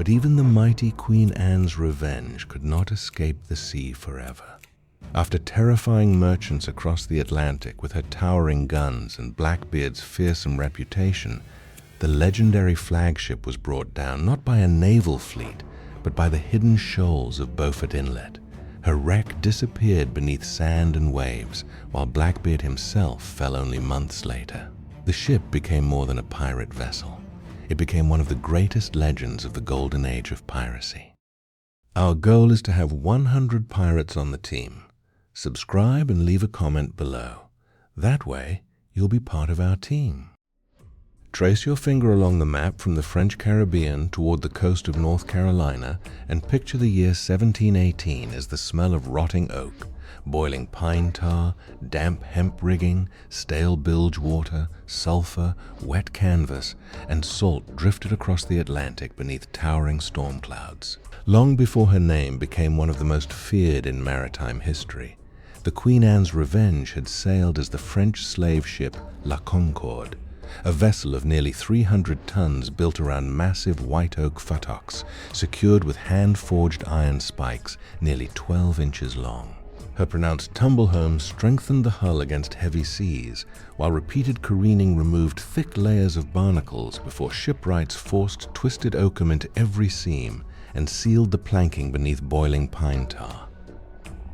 But even the mighty Queen Anne's Revenge could not escape the sea forever. After terrifying merchants across the Atlantic with her towering guns and Blackbeard's fearsome reputation, the legendary flagship was brought down not by a naval fleet, but by the hidden shoals of Beaufort Inlet. Her wreck disappeared beneath sand and waves, while Blackbeard himself fell only months later. The ship became more than a pirate vessel. It became one of the greatest legends of the Golden Age of Piracy. Our goal is to have 100 pirates on the team. Subscribe and leave a comment below. That way, you'll be part of our team. Trace your finger along the map from the French Caribbean toward the coast of North Carolina and picture the year 1718 as the smell of rotting oak, boiling pine tar, damp hemp rigging, stale bilge water, sulfur, wet canvas, and salt drifted across the Atlantic beneath towering storm clouds. Long before her name became one of the most feared in maritime history, the Queen Anne's Revenge had sailed as the French slave ship La Concorde, a vessel of nearly 300 tons built around massive white oak futtocks, secured with hand-forged iron spikes nearly 12 inches long. Her pronounced tumble-home strengthened the hull against heavy seas, while repeated careening removed thick layers of barnacles before shipwrights forced twisted oakum into every seam and sealed the planking beneath boiling pine tar.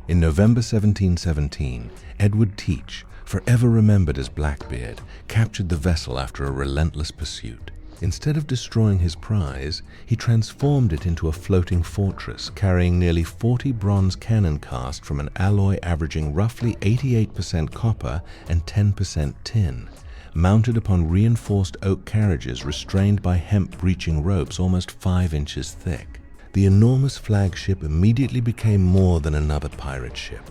In November 1717, Edward Teach, forever remembered as Blackbeard, captured the vessel after a relentless pursuit. Instead of destroying his prize, he transformed it into a floating fortress carrying nearly 40 bronze cannon cast from an alloy averaging roughly 88% copper and 10% tin, mounted upon reinforced oak carriages restrained by hemp-breeching ropes almost 5 inches thick. The enormous flagship immediately became more than another pirate ship.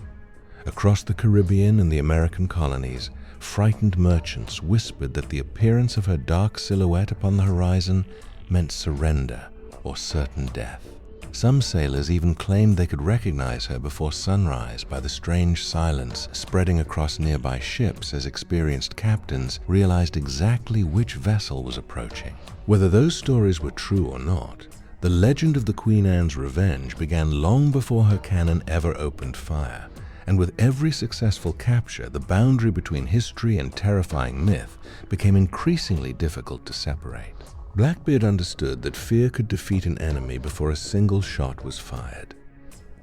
Across the Caribbean and the American colonies, frightened merchants whispered that the appearance of her dark silhouette upon the horizon meant surrender or certain death. Some sailors even claimed they could recognize her before sunrise by the strange silence spreading across nearby ships as experienced captains realized exactly which vessel was approaching. Whether those stories were true or not, the legend of the Queen Anne's Revenge began long before her cannon ever opened fire. And with every successful capture, the boundary between history and terrifying myth became increasingly difficult to separate. Blackbeard understood that fear could defeat an enemy before a single shot was fired.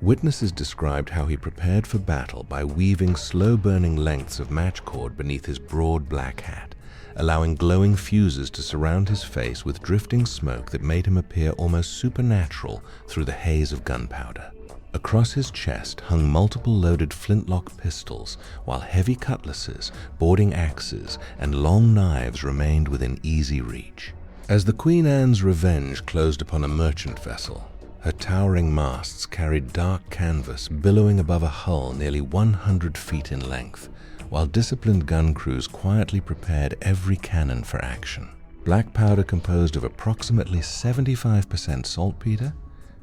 Witnesses described how he prepared for battle by weaving slow-burning lengths of matchcord beneath his broad black hat, allowing glowing fuses to surround his face with drifting smoke that made him appear almost supernatural through the haze of gunpowder. Across his chest hung multiple loaded flintlock pistols, while heavy cutlasses, boarding axes, and long knives remained within easy reach. As the Queen Anne's Revenge closed upon a merchant vessel, her towering masts carried dark canvas billowing above a hull nearly 100 feet in length, while disciplined gun crews quietly prepared every cannon for action. Black powder composed of approximately 75% saltpeter,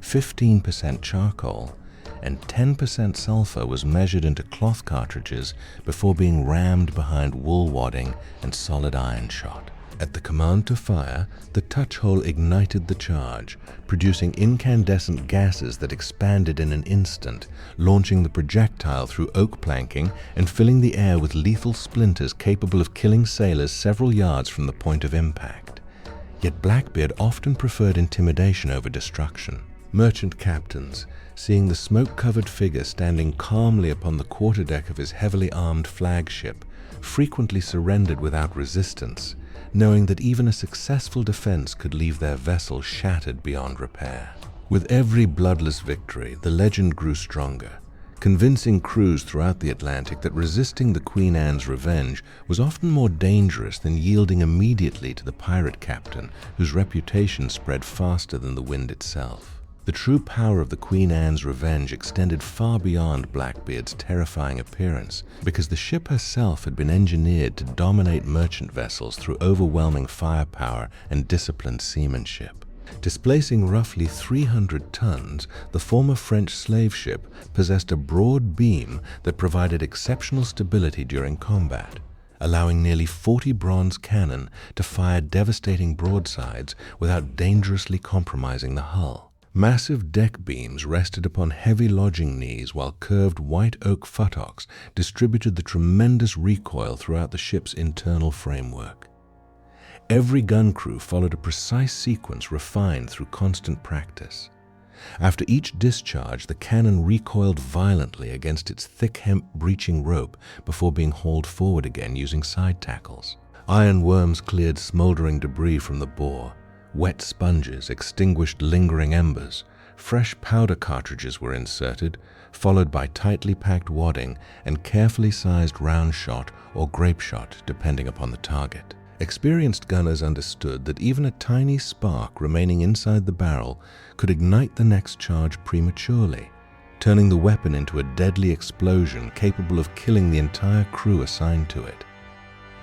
15% charcoal, and 10% sulfur was measured into cloth cartridges before being rammed behind wool wadding and solid iron shot. At the command to fire, the touch hole ignited the charge, producing incandescent gases that expanded in an instant, launching the projectile through oak planking and filling the air with lethal splinters capable of killing sailors several yards from the point of impact. Yet Blackbeard often preferred intimidation over destruction. Merchant captains, seeing the smoke-covered figure standing calmly upon the quarterdeck of his heavily armed flagship, frequently surrendered without resistance, knowing that even a successful defense could leave their vessel shattered beyond repair. With every bloodless victory, the legend grew stronger, convincing crews throughout the Atlantic that resisting the Queen Anne's Revenge was often more dangerous than yielding immediately to the pirate captain, whose reputation spread faster than the wind itself. The true power of the Queen Anne's Revenge extended far beyond Blackbeard's terrifying appearance, because the ship herself had been engineered to dominate merchant vessels through overwhelming firepower and disciplined seamanship. Displacing roughly 300 tons, the former French slave ship possessed a broad beam that provided exceptional stability during combat, allowing nearly 40 bronze cannon to fire devastating broadsides without dangerously compromising the hull. Massive deck beams rested upon heavy lodging knees, while curved white oak futtocks distributed the tremendous recoil throughout the ship's internal framework. Every gun crew followed a precise sequence refined through constant practice. After each discharge, the cannon recoiled violently against its thick hemp breeching rope before being hauled forward again using side tackles. Iron worms cleared smoldering debris from the bore. Wet sponges extinguished lingering embers. Fresh powder cartridges were inserted, followed by tightly packed wadding and carefully sized round shot or grape shot, depending upon the target. Experienced gunners understood that even a tiny spark remaining inside the barrel could ignite the next charge prematurely, turning the weapon into a deadly explosion capable of killing the entire crew assigned to it.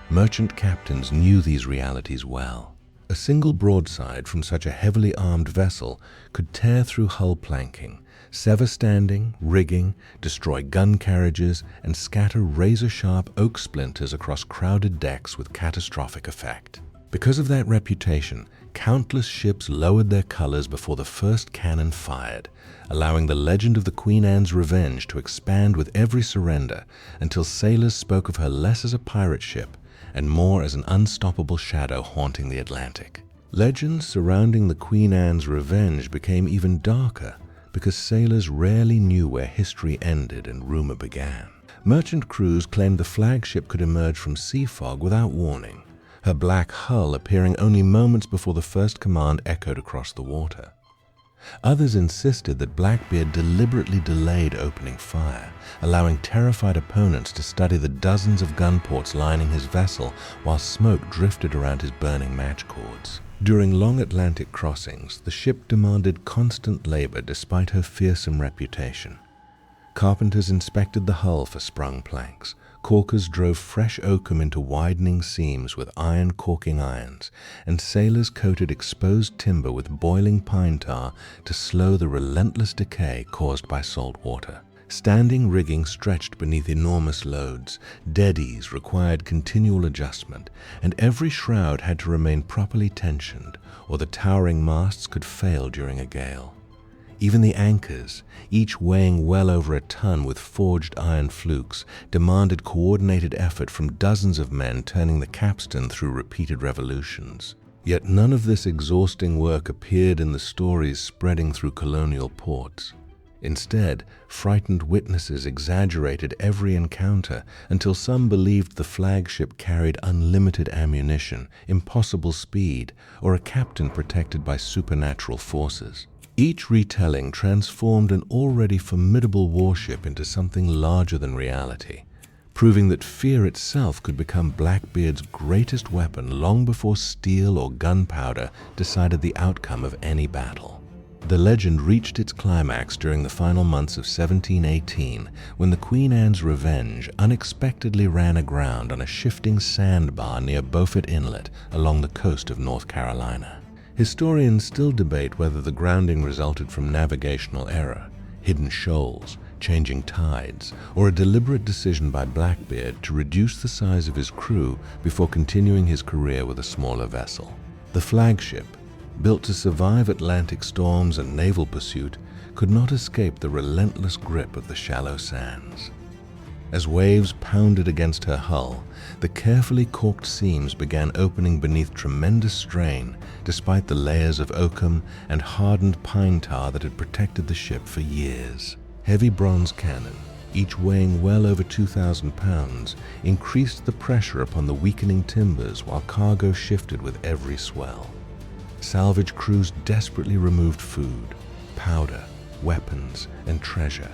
Merchant captains knew these realities well. A single broadside from such a heavily armed vessel could tear through hull planking, sever standing, rigging, destroy gun carriages, and scatter razor-sharp oak splinters across crowded decks with catastrophic effect. Because of that reputation, countless ships lowered their colors before the first cannon fired, allowing the legend of the Queen Anne's Revenge to expand with every surrender until sailors spoke of her less as a pirate ship and more as an unstoppable shadow haunting the Atlantic. Legends surrounding the Queen Anne's Revenge became even darker because sailors rarely knew where history ended and rumor began. Merchant crews claimed the flagship could emerge from sea fog without warning, her black hull appearing only moments before the first command echoed across the water. Others insisted that Blackbeard deliberately delayed opening fire, allowing terrified opponents to study the dozens of gun ports lining his vessel while smoke drifted around his burning match cords. During long Atlantic crossings, the ship demanded constant labor despite her fearsome reputation. Carpenters inspected the hull for sprung planks. Caulkers drove fresh oakum into widening seams with iron caulking irons, and sailors coated exposed timber with boiling pine tar to slow the relentless decay caused by salt water. Standing rigging stretched beneath enormous loads, deadies required continual adjustment, and every shroud had to remain properly tensioned, or the towering masts could fail during a gale. Even the anchors, each weighing well over a ton with forged iron flukes, demanded coordinated effort from dozens of men turning the capstan through repeated revolutions. Yet none of this exhausting work appeared in the stories spreading through colonial ports. Instead, frightened witnesses exaggerated every encounter until some believed the flagship carried unlimited ammunition, impossible speed, or a captain protected by supernatural forces. Each retelling transformed an already formidable warship into something larger than reality, proving that fear itself could become Blackbeard's greatest weapon long before steel or gunpowder decided the outcome of any battle. The legend reached its climax during the final months of 1718, when the Queen Anne's Revenge unexpectedly ran aground on a shifting sandbar near Beaufort Inlet along the coast of North Carolina. Historians still debate whether the grounding resulted from navigational error, hidden shoals, changing tides, or a deliberate decision by Blackbeard to reduce the size of his crew before continuing his career with a smaller vessel. The flagship, built to survive Atlantic storms and naval pursuit, could not escape the relentless grip of the shallow sands. As waves pounded against her hull, the carefully caulked seams began opening beneath tremendous strain, despite the layers of oakum and hardened pine tar that had protected the ship for years. Heavy bronze cannon, each weighing well over 2,000 pounds, increased the pressure upon the weakening timbers while cargo shifted with every swell. Salvage crews desperately removed food, powder, weapons, and treasure,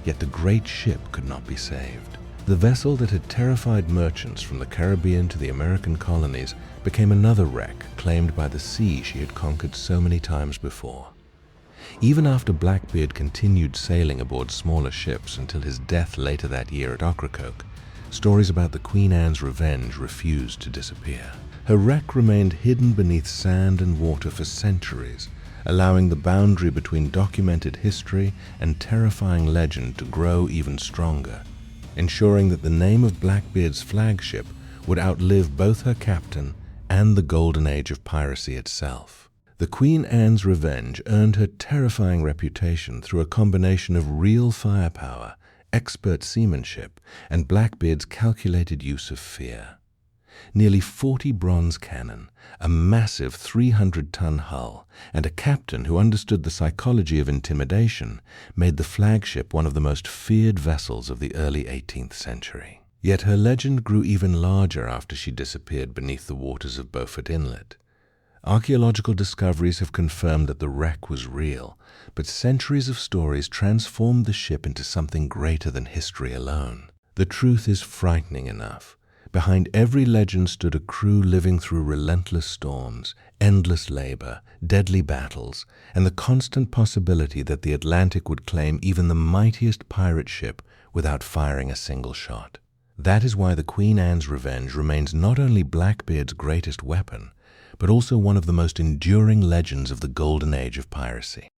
yet the great ship could not be saved. The vessel that had terrified merchants from the Caribbean to the American colonies became another wreck claimed by the sea she had conquered so many times before. Even after Blackbeard continued sailing aboard smaller ships until his death later that year at Ocracoke, stories about the Queen Anne's Revenge refused to disappear. Her wreck remained hidden beneath sand and water for centuries, allowing the boundary between documented history and terrifying legend to grow even stronger, ensuring that the name of Blackbeard's flagship would outlive both her captain and the Golden Age of Piracy itself. The Queen Anne's Revenge earned her terrifying reputation through a combination of real firepower, expert seamanship, and Blackbeard's calculated use of fear. Nearly 40 bronze cannon, a massive 300-ton hull, and a captain who understood the psychology of intimidation made the flagship one of the most feared vessels of the early 18th century. Yet her legend grew even larger after she disappeared beneath the waters of Beaufort Inlet. Archaeological discoveries have confirmed that the wreck was real, but centuries of stories transformed the ship into something greater than history alone. The truth is frightening enough. Behind every legend stood a crew living through relentless storms, endless labor, deadly battles, and the constant possibility that the Atlantic would claim even the mightiest pirate ship without firing a single shot. That is why the Queen Anne's Revenge remains not only Blackbeard's greatest weapon, but also one of the most enduring legends of the Golden Age of piracy.